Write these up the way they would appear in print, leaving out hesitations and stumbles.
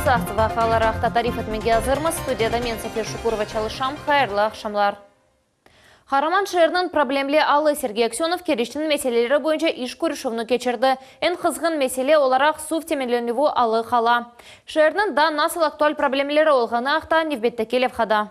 Сақтыва қаларақта тариф әтмеге азырмыз. Студияда мен София Шукурова чалышам. Хайырлы ақшамлар. Хараман шерінің проблемле алы Сергей Аксенов керештің мәселелері бойынша иш көрішівні кечірді. Ән қызғын мәселе оларақ сув темеленуі алы қала. Шерінің да насыл актуаль проблемлері олғаны ақта невбетті келев қада.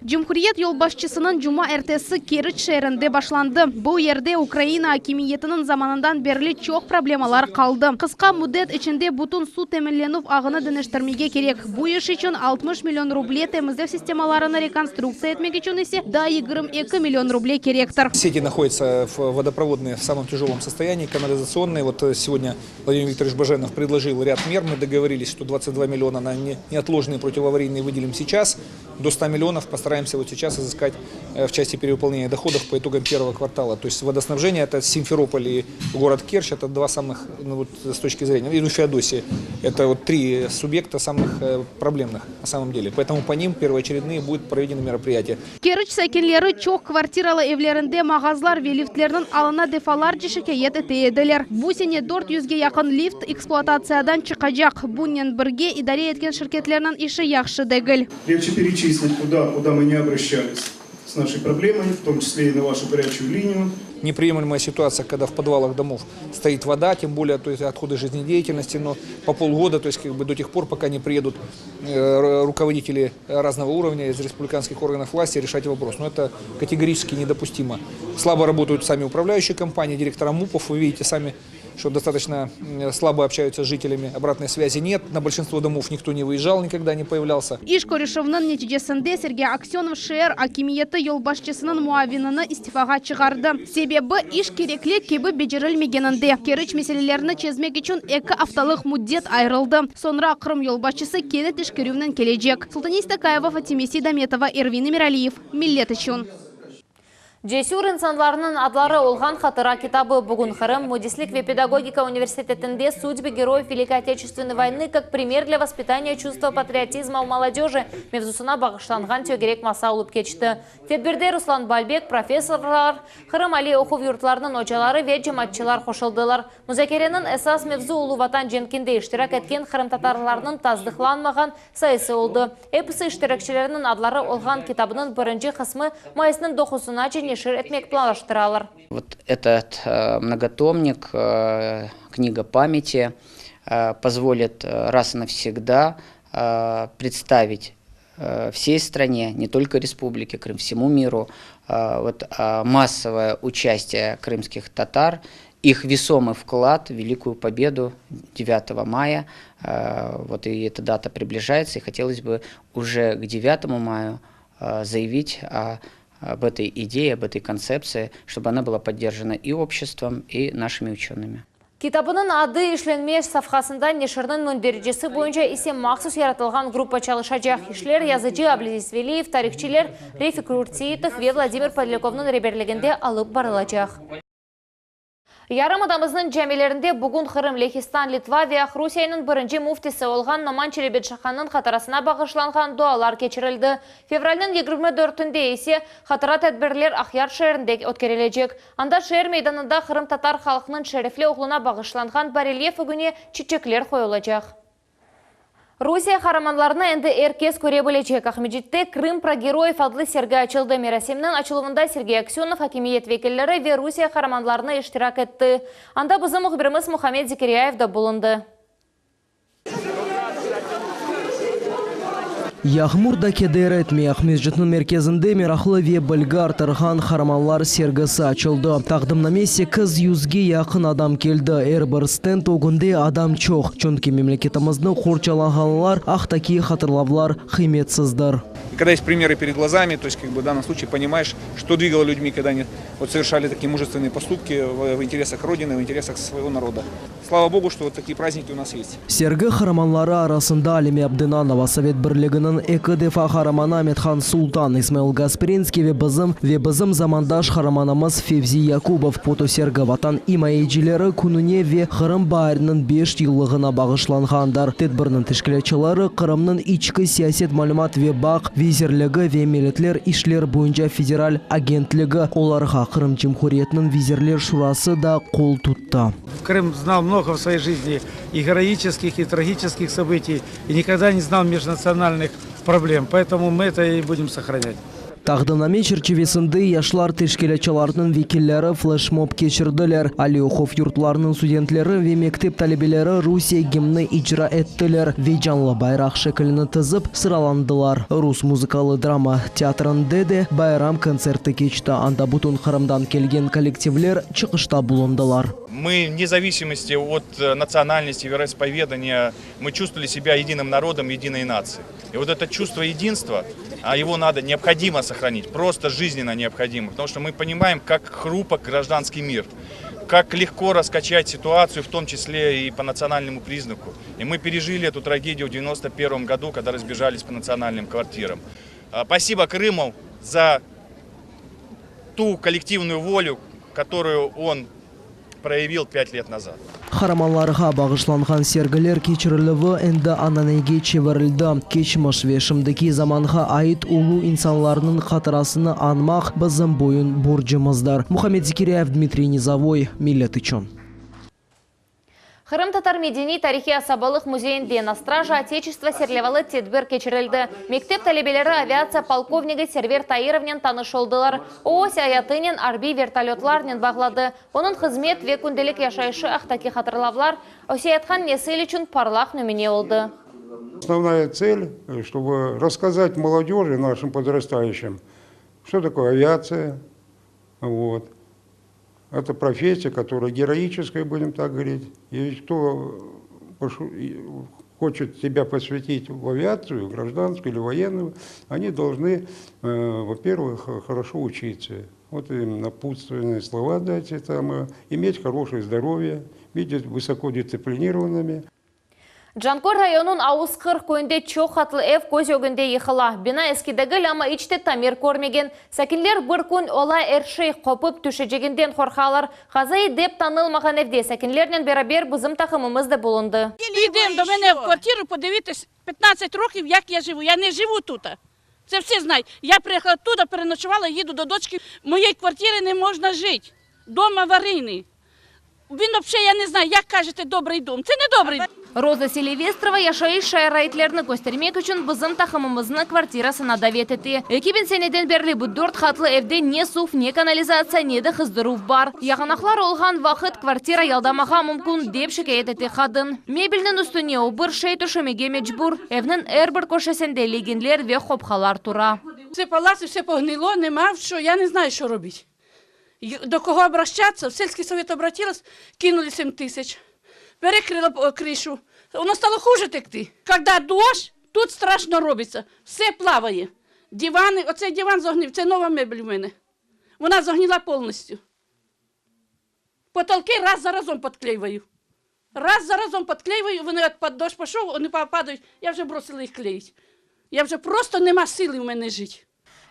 Cumhuriyet yolbaşçısının Cuma ertesi Keriç şehrinde başlandı. Bu yerde Ukrayna hakimiyetinin zamanından beri çok problemalar kaldı. Kısa müddet içinde bütün su temellenip ağını dönüştürmeye gerek. Bu iş için 60 milyon ruble temizlik sistemalarını rekonstruksiya etmek için ise daha 22 milyon ruble gerektir. Сети находятся водопроводные в самом тяжелом состоянии, канализационные. Вот сегодня Владимир Викторович Баженов предложил ряд мер. Мы договорились, что 22 миллиона на неотложные противоаварийные выделим сейчас. До 100 миллионов постараемся вот сейчас изыскать в части перевыполнения доходов по итогам первого квартала. То есть водоснабжение — это Симферополь и город Керчь, это два самых, вот, с точки зрения, и Феодосия, это вот три субъекта самых проблемных на самом деле. Поэтому по ним первоочередные будут проведены мероприятия. Керчь sakinleri çok kvartiralı evlerinde mağazalar ve liftlerinin alına defalarca şikayet ettiler. Bu sene 400'ge yakın lift eksploatatsiyadan çıkacak. Bununla birge idare etken şirketlerinin işi yaxşı değil. Легче перечислить, куда мы не обращались с нашей проблемой, в том числе и на вашу горячую линию. Неприемлемая ситуация, когда в подвалах домов стоит вода, тем более, то есть, отходы жизнедеятельности, но по полгода, то есть до тех пор, пока не приедут руководители разного уровня из республиканских органов власти решать вопрос. Но это категорически недопустимо. Слабо работают сами управляющие компании, директора МУПов, вы видите сами, что достаточно слабо общаются с жителями, обратной связи нет, на большинство домов никто не выезжал, никогда не появлялся. İş görüşünün neticesinde Sergey Aksyonov şehir hakimiyeti yolbaşçısının muavinini istifaga çıkardı. Sebebi iş gerekli gibi becerilmegeninde. Keriç meselelerini çözmek için 2 haftalık müddet ayrıldı. Sonra Kırım yolbaşçısı kenet iş görevinin gelecek. Sultanist Takayeva, Fatimesi Dametova, Ervin Emiraliyev, Millet için. Cesur insanlarının adları olған Hatıra kitabı bugün Kırım Мудислик ve Педагогика университетінде судьбы героев Великой Отечественной войны как пример для воспитания чувства патриотизма у молодежи мевзусына бағышланған төгерек маса олып кечті. Тедбірде Руслан Бальбек, профессорлар, Kırım Али оқу yurtlarının hocaları ve cemaatçılar koşuldılar. Müzakerenin esas mevzu ulu vatan cenkinde iştirak etken Kırım tatarlarının tazdықланмаған sayısı oldu. Episi iştirakçilerinin adları olған kitabının birinci kısmı Mayıs'ın 9'una Вот этот многотомник, книга памяти, позволит раз и навсегда представить всей стране, не только Республике Крым, всему миру, вот, массовое участие крымских татар, их весомый вклад в великую победу 9 мая. Вот, и эта дата приближается, и хотелось бы уже к 9 мая заявить об этой идее, об этой концепции, чтобы она была поддержана и обществом, и нашими учеными. Kitabının adı işlenmеш safhasında neşirinin mündericisi boyunca ise maksus yaratılған gruppa çalışacak. İşler yazıcı Abdulaziz Veliyev, tarihçiler Refik Urtsiyitov ve Vladimir Podliakov'un rehberliginde alıp barılacak. Yarım adamızın cemilerinde bugün Kırım, Lehistан, Litva ve Rusiyanın birinci muftisi olған Noman Çelebetşahan'ın hatırasına bağışlanған dualar geçirildi. Fevral'ın 24'ünde ise hatıra tedbirler Ahyar şehrinde ötkerilecek. Anda şehir meydanında Kırım Tatar halkının şerefli oğluna bağışlanған barelyef güne çiçekler koyulacak. Rusiya kahramanlarına endi herkes görebilecek. Ahmedjit'te Kırım Прогероев adlı sergi açıldı. Merasimnin açılımında Sergey Aksyonov, hakimiyet vekilleri ve Rusiya kahramanlarına iştirak etti. Anda bizim muhabirimiz Muhammed Zekeriyaev da bulundu. Yağmurda keder etmey Ahmedjit'nin merkezinde Meraklı ve Bulgar Tarhan Kahramanlar sergisi açıldı. Taqdimname 800'ge yakın adam keldi. Her bir stend ogunda adam çok. Çünkü memleketimizni qorchalanganlar ақтaki hatırlavlar kıymetsizdir. Когда есть примеры перед глазами, то есть в данном случае понимаешь, что двигало людьми, когда они вот совершали такие мужественные поступки в интересах Родины, в интересах своего народа. Слава Богу, что вот такие праздники у нас есть. Sergi kahramanları arasında Alime Abdinanova, Sovet Birliği'nin iki defa kahramanı Ahmetxan Sultan, İsmail Gasprinski ve bizim zamandaş kahramanımız Fevzi Yakubov foto sergi vatan himayecileri kunune ve Kırım Bayırı'nın 5 yıllığına bağışlanğandır. Tedbirinin teşkilatçıları Kırım'ın içki siyaset malumat ve bak визерлігі ве милетлер ишлер бойынша федераль агентлігі. Оларға Қырым Жемхуриетінің визерлер шурасы да қол тұтты. Крым знал много в своей жизни и героических, и трагических событий, и никогда не знал межнациональных проблем. Поэтому мы это и будем сохранять. Тағдымнаме черчевесінде яшлар тешкелечаларының векеллері флешмоб кешірділер. Алиохов юртларының студентлері ве мектеп талебелері Русия гимны ижра еттілер. Вейджанлы байрақ шекіліні тізіп сыраландылар. Рус музыкалы драма театрында де байрам концерті кечті. Анда бұтын Қырымдан келген коллективлер чықышта бұлындылар. Мы, вне зависимости от национальности, вероисповедания, мы чувствовали себя единым народом, единой нацией. И вот это чувство единства, его необходимо сохранить, просто жизненно необходимо, потому что мы понимаем, как хрупок гражданский мир, как легко раскачать ситуацию, в том числе и по национальному признаку. И мы пережили эту трагедию в 1991 году, когда разбежались по национальным квартирам. Спасибо Крыму за ту коллективную волю, которую он проявил 5 лет назад. Харамаларға бағышланған сергілер кечірілігі әнді ананайге чеверілді. Кечміш вешімдікі заманға айт ұлу инсанларының қатырасыны анмақ бізім бойын боржымыздар. Мухаммед Зикиряев, Дмитрий Низовой, Миллет Ичон. Қырым татар медени тарихи асабалық музейінде на стража Отечества серлевалы тедбір кечірілді. Мектеп талебелері авиация полковнигі Сервер Таировнен танышылдылар. Оось аятынен арби вертолетларнен бағлады. Оның қызмет ве күнделік яшайшы ақтаки қатырлавлар осеятхан несель үшін парлах нөмене олды. Основная цель, чтобы рассказать молодежи, нашим подрастающим, что такое авиация. Это профессия, которая героическая, будем так говорить. И кто хочет себя посвятить в авиацию, гражданскую или военную, они должны, во-первых, хорошо учиться. Вот им напутственные слова дать, иметь хорошее здоровье, быть высокодисциплинированными. Джанкор районун ауысқыр көйінде чоқ хатлы эв көз өгінде ехыла. Бина ескидегі лама ичте тамир көрмеген. Сәкінлер бір күн ола әршей қопып түшежегенден қорқалар. Қазай деп танылмаған евде сәкінлернен берабер бұзым тақымымызды болынды. Ідем до мене в квартиру, подивитись, 15 років, як я живу. Я не живу тут. Це всі знають. Я приїхала туди, переночувала, їду до дочки. В моїй квартирі не можна жити. Дом аварійний. Він взагалі, я не знаю, як кажете, добрий дом. Це не добрий дом. Роза Селивестрова яшайшая райтлерні көстермек үшін бұзым тақымымызны квартирасына давет еті. Екібін сенеден берлі бұддорт хатлы evde не суф, не канализация, не де қыздырув бар. Яғанақлар олған вақыт квартира ялдамаға мүмкін деп шекет еті қадын. Мебелінің үстіне обыр шей түшімеге мечбур. Евнің әрбір көшесінде легенлер ве хопхалар тура. Все паласи, все погнило, нема що, я не знаю, що робити. До кого обращаться? В сельский совет обратилась, кинули 7 тысяч. Перекрила кришу. Воно стало хуже текти. Когда дощ, тут страшно робиться. Все плаває. Дивани, оцей диван загнив, це нова мебель в мене. Вона загніла повністю. Потолки раз за разом підклеюваю. Раз за разом підклеюваю, вони під дощ пішов, вони падають. Я вже бросила їх клеїти. Я вже просто нема сили в мене жити.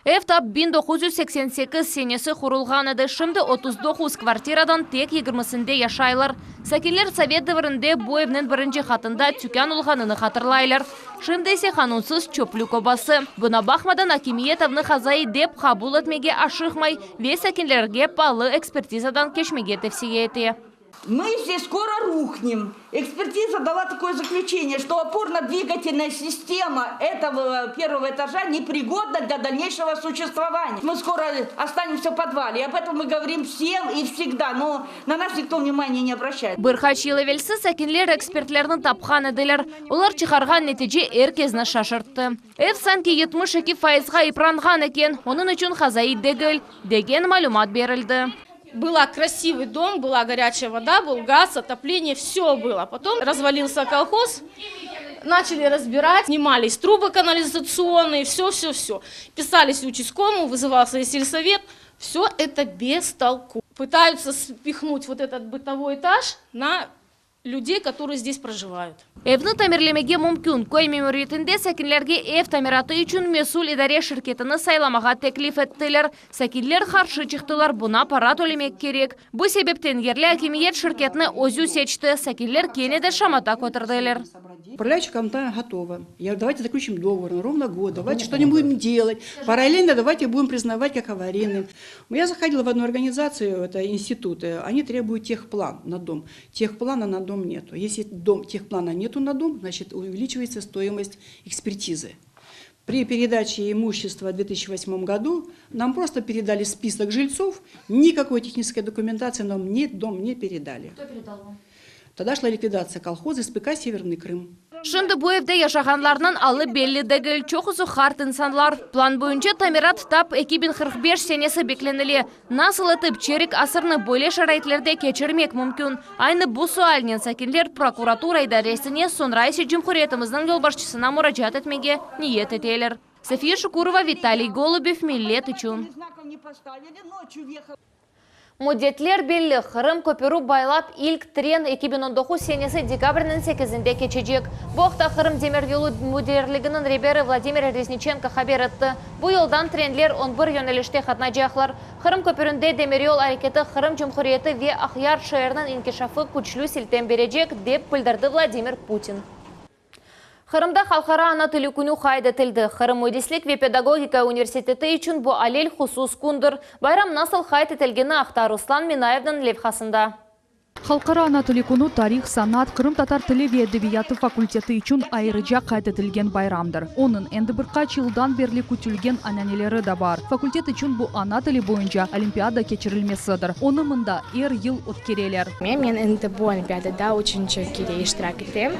Эфтап 1988 сенесі құрылған еді. Шымды 39 квартирадан тек 20-сінде яшайлар. Сәкелер совет дәвірінде бойывнен бірінші қатында түкән ұлғаныны қатырлайлар. Шымды есе қанунсыз чөплі кобасы. Бұна бақмадан акимиетовны қазай деп қабыл етмеге ашықмай, ве сәкелерге палы экспертизадан кешмеге тефсиеті. Мы здесь скоро рухнем. Экспертиза дала такое заключение, что опорно-двигательная система этого первого этажа непригодна для дальнейшего существования. Мы скоро останемся в подвале. И об этом мы говорим всем и всегда, но на нас никто внимания не обращает. Бірқач елевелсі сәкенлер экспертлерінің тапқан еділер. Олар чықарған нәтиже әркезні шашыртты. Эв санки 72%-ға ипранған екен, оның үшін қазай дегіл деген малюмат берілді. Был красивый дом, была горячая вода, был газ, отопление, все было. Потом развалился колхоз, начали разбирать, снимались трубы канализационные, все. Писались участковому, вызывался сельсовет. Все это без толку. Пытаются спихнуть вот этот бытовой этаж на людей, которые здесь проживают. Evni tamirlemege mümkün. Köy memuriyetinde sakinlerge ev tamiratı üçün mesul idare şirketini saylamağa teklif ettiler. Sakinler karşı çıktılar, buna para tolemek gerek. Bu sebepten yerli hakimiyet şirketini özü seçti. Sakinler kene de şamata kotardılar. Управляющая компания готова. Я говорю, давайте заключим договор на ровно год, давайте что-нибудь будем делать. Параллельно давайте будем признавать как аварийным. Я заходила в одну организацию, это институт, они требуют техплан на дом. Техплана на дом нету. Если техплана нету на дом, значит увеличивается стоимость экспертизы. При передаче имущества в 2008 году нам просто передали список жильцов, никакой технической документации нам дом не передали. Кто передал вам? Тогда шла ликвидация колхоза СПК «Северный Крым». Шынды bu evde yaşaganlarının alı belli değil. Çoğusu hart insanlar. Plan boyunca tamirat tap 2045 senesi beklenili. Nasıl atıp çeyrek asırını böyle şaraitlerde geçirmek mümkün? Aynı bu sualinen sakinler prokuratura idaresine sonra ise Cumhuriyetimizin yolbaşçısına müracaat etmeye niyet edeler. София Шукурова, Виталий Голубев, Милет için. Мудетлер белли Хырым көпіру байлап ilk tren 2019 senesi dekabrinin 8'inde geçecek. Bu hafta Hırım Demir Yolu Müdürlüğünün rehberi Vladimir Reznichenko haber etti. Bu yoldan trenler 11 yönelişte katlanacaklar. Hırım köpüründe demiryol hareketi Hırım Cumhuriyeti ve Ahyar şehirinin inkişafı güçlü silten verecek, dep bildirdi Vladimir Putin. Hırımda halkara ana tili günü haydetildi. Hırım Mühendislik ve Pedagogika Üniversiteti için bu alel husus kundur. Bayram nasıl haydetilgeni aktar Ruslan Minayev'nin levhasında. Халқара ана тілі күні тарих, санат, Қырым татар тілі ве әдебияты факультеті үшін айрыжа қайдетілген байрамдыр. Оның әнді бір қач жылдан берлі күтілген ананелері да бар. Факультет үшін бұл ана тілі бойынша олимпиада кечірілмесідір. Оны мында ел өткерелер. Мен әнді бұл олимпиадада үшінші кере іштірак етем.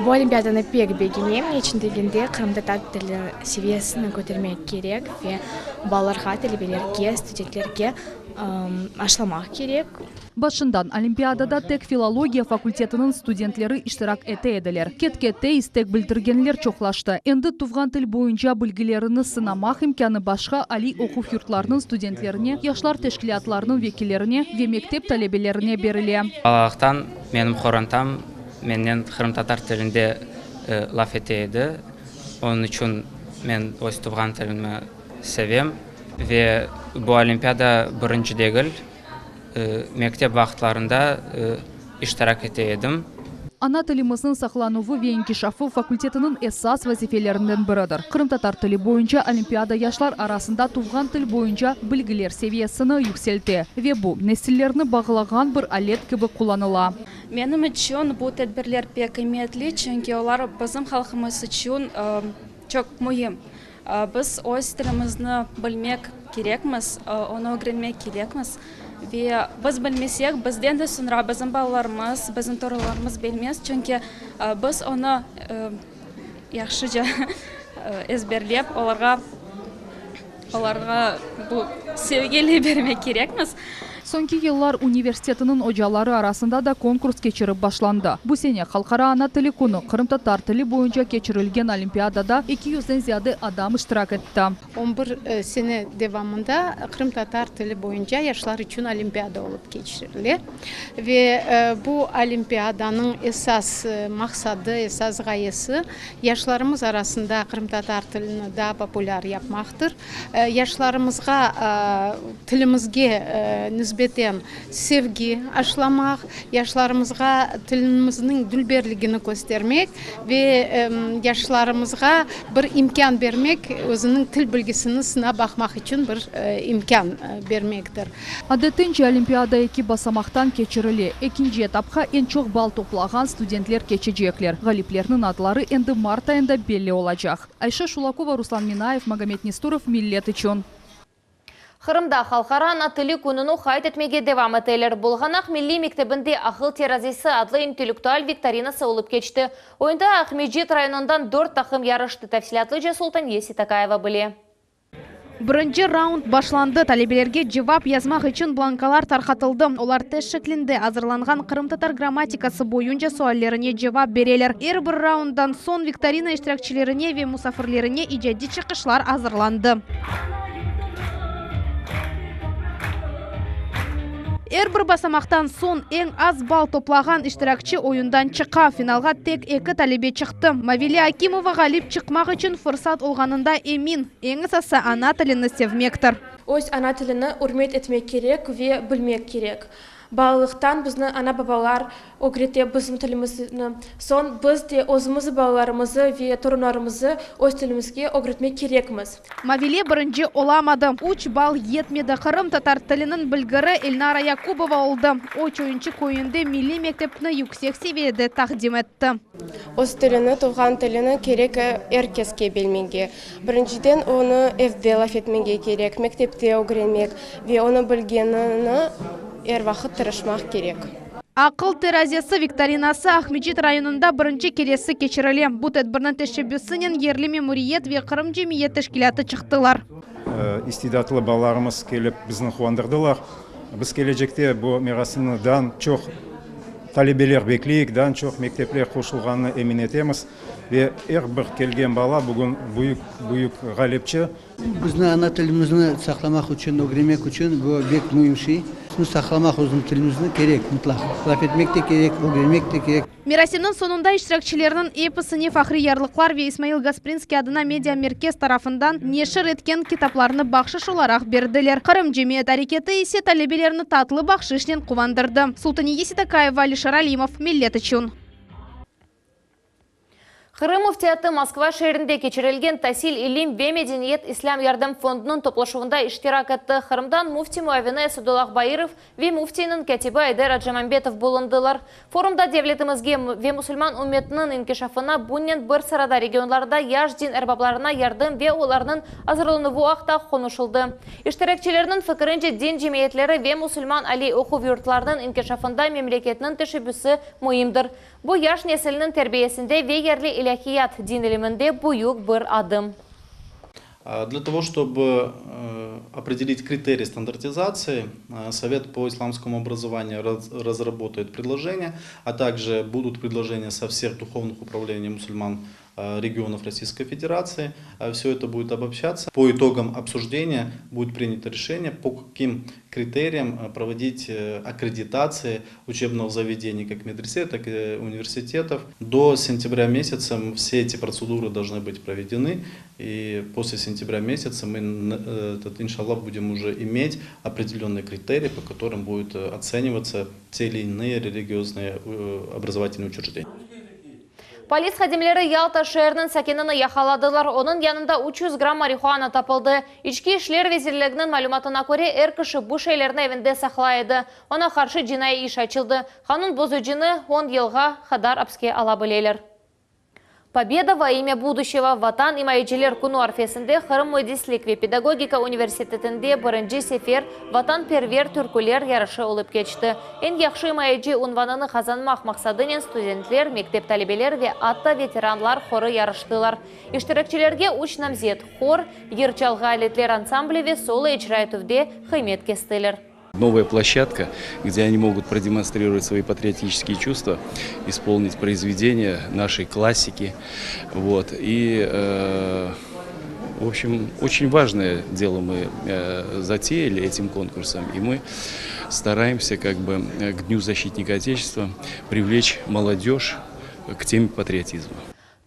Бұл олимпиаданы пек бегенем, нечін дегенде Қырым татар тілі севесіні көтермек керек ве баларға, телебелерге, студенттерге ашламақ керек. Башындан олимпиадада тек филология факультетінің студентлері іштірак әті еділер. Кеткетте істек білдіргенлер чоқлашты. Енді туған тіл бойынша білгілеріні сынамақ имканы башқа али оқу юртларының студенттеріне, яшлар тәшкілатларының векілеріне ве мектеп талебелеріне беріле. Балақтан менің қорантам менен Қырым татар тілінде лаф етеді. Оның үшін мен өз туған тілімі севем. Ve bu olimpiada birinci değil, mektep vaqtlarında iştirak eteydim. Ана тіліміздің сақлануы ве инкишафы факультетінің эссас вазифелерінден бірідір. Қырым татар тілі бойынша олимпиада яшлар арасында туған тіл бойынша білгілер севиесіні юкселте. Ве бұл нәсілеріні бағылаған бір алет кебі қоланыла. Менің үшін бұл тәдбірлер пек иметлі, чөнки олар біздің халқымыз үшін çok mühim. Biz өз тілімізді білмек керекміз, оны öğrenmek керекміз. Ve biz bilmesek, bizden de sonra bizim балаларымыз, bizim torunlarımız bilmez. Çünkü biz onu yaxşıca ezberlep, onlara bu sevgiyle vermek kerekmiz. Sonki yıllar üniversitetinin hocaları arasında da konkurs geçirip başlandı. Bu sene Halkara ana tili konu Kırım tatar tili boyunca geçirilgen olimpiyadada 200'den ziyade adam iştirak etti. 11 sene devamında Kırım tatar tili boyunca yaşlar için olimpiyada olup geçirildi. Ve bu olimpiyadanın esas maksadı, esas gayesi yaşlarımız arasında Kırım tatar tilini daha popüler yapmaktır. Yaşlarımızga tilimizge nisbeten sevgi aşılamak, yaşlarımızga tilimizin dülberliğini göstermek ve yaşlarımızga bir imkan vermek, özünün til bilgisini sına bakmak için bir imkan vermektir. Adettince olimpiyada 2 basamaktan geçirili. İkinci etapka en çok bal toplagan studentler geçecekler. Galiplerinin adları endi Mart ayında belli olacak. Ayşe Şulakova, Ruslan Minayev, Magomed Nesturov, Millet için. Hırımda halkara ana tili kununu hayt etmege devam eteler. Bulganak Milli Mektebinde Akıl Terazisi adlı intellektual viktorinası olup geçti. Oyunda Ahmedjit rayonundan 4 takım yarıştı. Tafsilatlıca Sultan Yesi Takayeva bile. Birinci rauнд başlandı. Talebelerge cevap yazmak için blankalar tarqatıldı. Olar test şeklinde hazırlangan Kırım tatar grammatikası boyunca suallerine cevap vereler. Her bir raunddan son viktorina iştirakçilerine ve musafirlerine icadi çıkışlar hazırlandı. Her bir basamaktan son en az bal toplagan iştirakçı oyundan çıqa. Finalga tek 2 talebe çıktı. Mavili Akimova galip çıkmak için fırsat olganında emin. En esası ana tilini sevmektir. Öz ana tilini hürmet etmek gerek ve bilmek gerek. балалықтан біздің ана бабалар огрете біздің тілімізді сон біз де өзімізді балаларымызды ве тұрынарымызды өз тілімізге огретме керекміз. Мавиле бірінші оламады. 3 бал етмеді. Қырым татар тілінің білгірі Эльнара Якубова олды. Оч ойынчы койынды милли мектепні yüksek seviyede тақдим етті. Өз тіліні, туған тіліні керек әркеске белменге. Біріншіден оны evde laf etmenge керек, мектепте огремек ве оны білгенini әр вақыт тырышмақ керек. Ақыл теразиясы викторинасы Ахмеджит районында бірінші келесі кечірілі. Бұт әдбірнің тәшебюсінен ерлі мемуриет ве Қырым жемиет тәшкілаты чықтылар. Истидатлы баларымыз келіп біздің қуандырдылар. Біз кележекте бұл мерасыныдан чоқ талебелер беклейік, дан чоқ мектеплер қошылғаны емін етеміз. Ве бір келген бала бүгін бұйық ғалепчі. Біздің ана тілімізді сақламақ үшін, огремек үшін бұл бек мұйымши. Сақламақ өзінің тілімізді керек, мұтлақ. Лaf etmek de керек, огремек де керек. Мерасимнің сонында iştirakçilerinin епісіне Фахри Ярлықлар ве Исмаил Гаспринский адына медиа меркез тарафындан нешір еткен китапларны бақшыш оларақ берділер. Қырым жемиет әрекеті есе талебелеріні татлы бақшышнен қувандырды. Султани Еситакаева, Алишер Алимов, Миллет үшін. Қырым муфтияты Москва шерінде кечірілген Тасил Илим ве Медениет Ислам ярдам фондының топлашуында иштирак етті. Қырымдан муфти Муавины Садулах Байыров ве муфтийінің кәтибі Айдар Аджамамбетов болындылар. Форумда девлетімізге ве мусульман умметінің инкешафына бұнен бір сарада регионларда яж дин әрбабларына ярдым ве оларының азырлыны вуақта қонушылды. Иштиракчилерінің фікірінже дин жемеетлері ве мусульман али оқу юртларының инкешафында мемлекетінің тәшебүсі мұйымдыр. Бұл яш несілінің тәрбиесінде ве ерлі илахият дин илімінде бұйық бір адым. Для того, чтобы определить критерии стандартизации, Совет по исламскому образованию разработает предложения, а также будут предложения со всех духовных управлений мусульман регионов Российской Федерации. Все это будет обобщаться. По итогам обсуждения будет принято решение, по каким критериям проводить аккредитации учебных заведений, как медресе, так и университетов. До сентября месяца все эти процедуры должны быть проведены. И после сентября месяца мы, иншаллах, будем уже иметь определенные критерии, по которым будут оцениваться те или иные религиозные образовательные учреждения. Полис хадимлері Ялта шәрінің сәкеніні яқаладылар. Оның янында 300 грамм марихуана тапылды. Ички ішлер везерлігінің мәлуматына көре әр кіші бұш әйлеріне әвінде сақлайды. Она қаршы жинай иш açıldı. Қанун бозу жины 10 елға хадар апске ала білелер. Победа во имя будущего. Ватан и майчелер куну арфесінде Қырым Мөдислик ве педагогика университетінде бірінші сефер Ватан первер түркулер ярышы олып кечті. Ен яқшы майчи унваныны қазанмақ мақсадынен студентлер, мектеп талебелер ве атта ветеранлар хоры ярыштылар. Иштиракчилерге уч намзет хор, ерчалға әлетлер ансамблі ве солы ичрайтувде хаймет кестілер. Новая площадка, где они могут продемонстрировать свои патриотические чувства, исполнить произведения нашей классики. Вот. И, в общем, очень важное дело мы затеяли этим конкурсом. И мы стараемся к Дню защитника Отечества привлечь молодежь к теме патриотизма.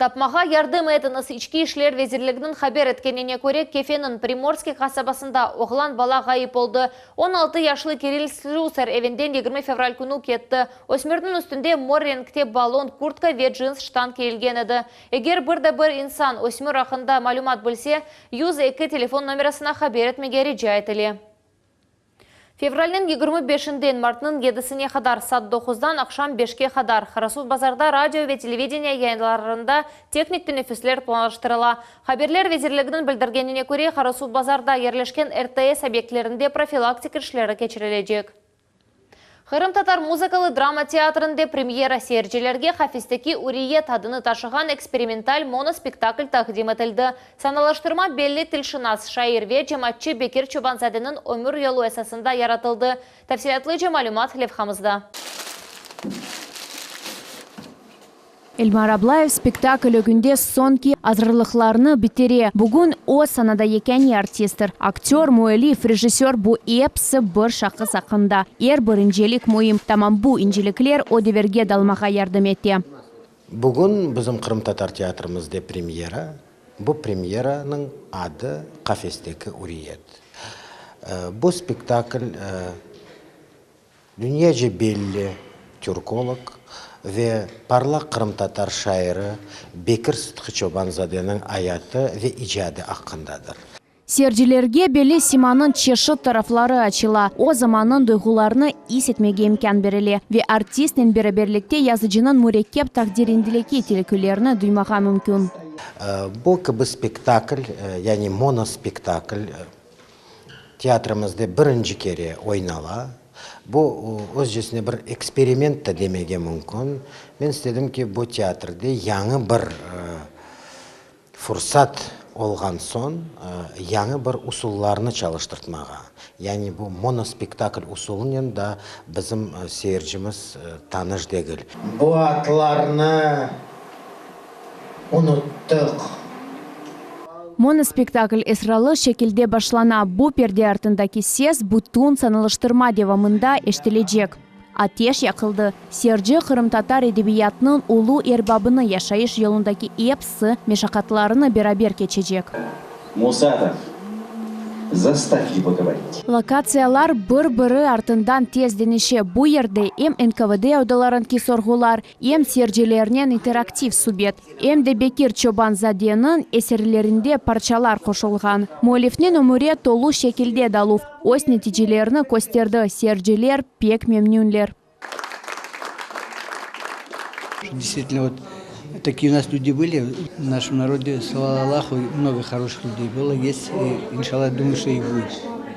Тапмаға ярдым етініз ички ішлер везерлігінің хабер еткеніне көре Кефенің Приморский қасабасында оғлан бала ғайып болды. 16 яшлы Кирилл Слюсар евенден 20 февраль күні кетті. Өсмірдің үстінде мор реңкте баллон, куртка ве джинс штан келген еді. Егер бір инсан өсмір ақында малюмат білсе, 102 телефон номерасына хабер етмеге режа етілі. Февральнен 25-ден мартның 7-сіне қадар сат 9-дан ақшам 5-ке қадар. Харасуд базарда радио ве телевидение яйынларында техник тенефеслер планыштырыла. Хаберлер везерлігінің білдіргеніне көре Харасуд базарда ерлешкен РТС объектлерінде профилактик ішлері кечірележек. Қырым татар музыкалы драма театрында премьера серджелерге Хафистеки Уриет адыны ташыған эксперименталь моноспектакль тақдим етілді. Саналаштырма белли тілшінас шайырве жематчы Бекер Чубанзадының өмір елу әсасында яратылды. Тәфсилатлы малюмат левхамызда. Эльмар Аблаев спектакль өгінде сонки азырлықларыны битере. Бүгін о санада екені артистер, актер, муэлиф, режиссер бұ епсі бір шақы сақында. Бір инжелік мойым. Тамам бұ инжеліклер одеверге далмаға ярдым етті. Бүгін біздің Қырым татар театрымызда премьера. Бұл премьераның ады Хафистеки Уриет. Бұл спектакль Дүниеже белли тюрколог ve parlak Kırım Tatar şairi Bekir Sıtkı Çobanzade'nin hayatı ve icadı hakkındadır. Серджилерге белі симанын чеші тарафлары açıla. O zamanın duygularını is etmege imkan berili ve artistin beraberlikte yazıcının mürekkep takdirindileki tilkülerini duymağa mümkün. Bu gibi spektakl, yani monospektakl teatrımızda birinci kere oynala. Bu özcesine bir eksperiment de demege mümkün. Ben istedim ki bu teatrda yanı bir fırsat olgan son yanı bir usullarını çalıştırtmağa. Yani bu monospektakl usulünün da bizim seyircimiz tanış değil. Bu atlarını unuttuk. Monospektakl esralı şekilde başlana. Bu perde ardındaki ses bütün sanalıştırma devamında eşitilecek. Ateş yakıldı. Serci Kırım Tatar edebiyatının ulu erbabını yaşayış yolundaki epsi meşakkatlarını beraber geçecek. Musadov, zastav его говорить. Lokatsiyalar bir-biri ardından tez denişe. Bu yerde hem NKVD odalarınki sorgular, hem sercilerinin interaktiv subet, hem de Bekir Çobanzade'nin eserlerinde parçalar koşulgan. Muhalifnin ömürü tolu şekilde dalıp, öz neticelerini gösterdi. Serciler pek memnunlar. Действительно, вот такие у нас люди были, в нашем народе, слава Аллаху, много хороших людей было, есть, и, иншаллах, думаю, что и будет.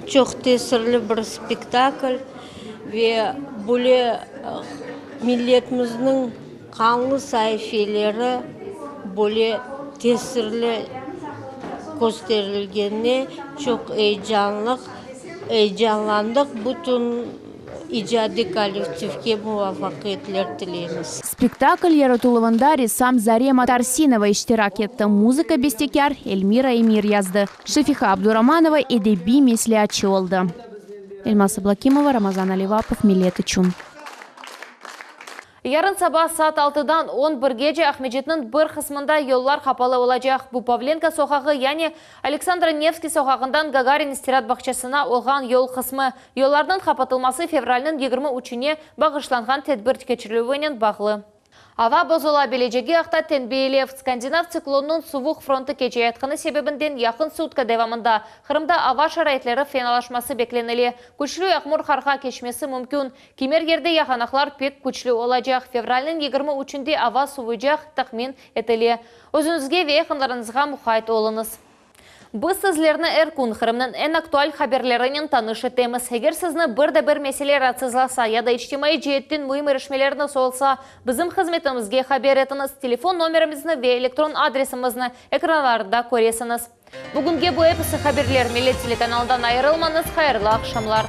Çok tesirli bir spektakl ve böyle milletimizin kanlı sayfeleri böyle tesirli gösterilgeni çok heyecanlandık. Bütün icadi kolektifke muvaffakiyetler dileyimiz. Spektakl yaratılığında ressam Zarema Tarsinova iştirak etti. Muzika bestekar Elmira Emir yazdı. Şefiha Abduramanova edebi mesleğatçı oldu. Elmas Ablakimova, Ramazan Alivapov, Millet için. Yarın sabah saat 6'dan 11'gece Ahmedjet'nin bir kısmında yollar kapalı olacak. Bu Pavlenka sokağı yani Aleksandr Nevski sokağından Gagarin İstirat Bahçesine olgan yol kısmı. Yollardan kapatılması fevralinin 23'üne bağışlanған tedbir geçirilüvenen bağlı. Ava bozulabileceği akta tenbeylev Skandinav siklonunun soğuk frontu geçeyatқаны sebebinden yakın sutka devamında Kırım'da ava şarayetleri fenalaşması beklenili. Güçlü yağmur karga geçmesi mümkün. Kimer yerde yağanaklar pek güçlü olacak. Fevralinin 23'ünde ava soğuyacak tahmin etili. Özünüzge ve yakınlarınızga muhayt olunuz. Biz sizlerine Erkun Kırım'ın en aktual haberlerinin tanış etemiz. Eğer sizni bir mesele rahatsızlasa ya da içtimai cihetten mühim erişmelerini solsa, bizim hizmetimizge haber etiniz. Telefon numaramizni ve elektron adresimizni ekranlarda koresiniz. Bugünkü bu episi haberler Millet telekanalından ayrılmanız. Hayırlı akşamlar.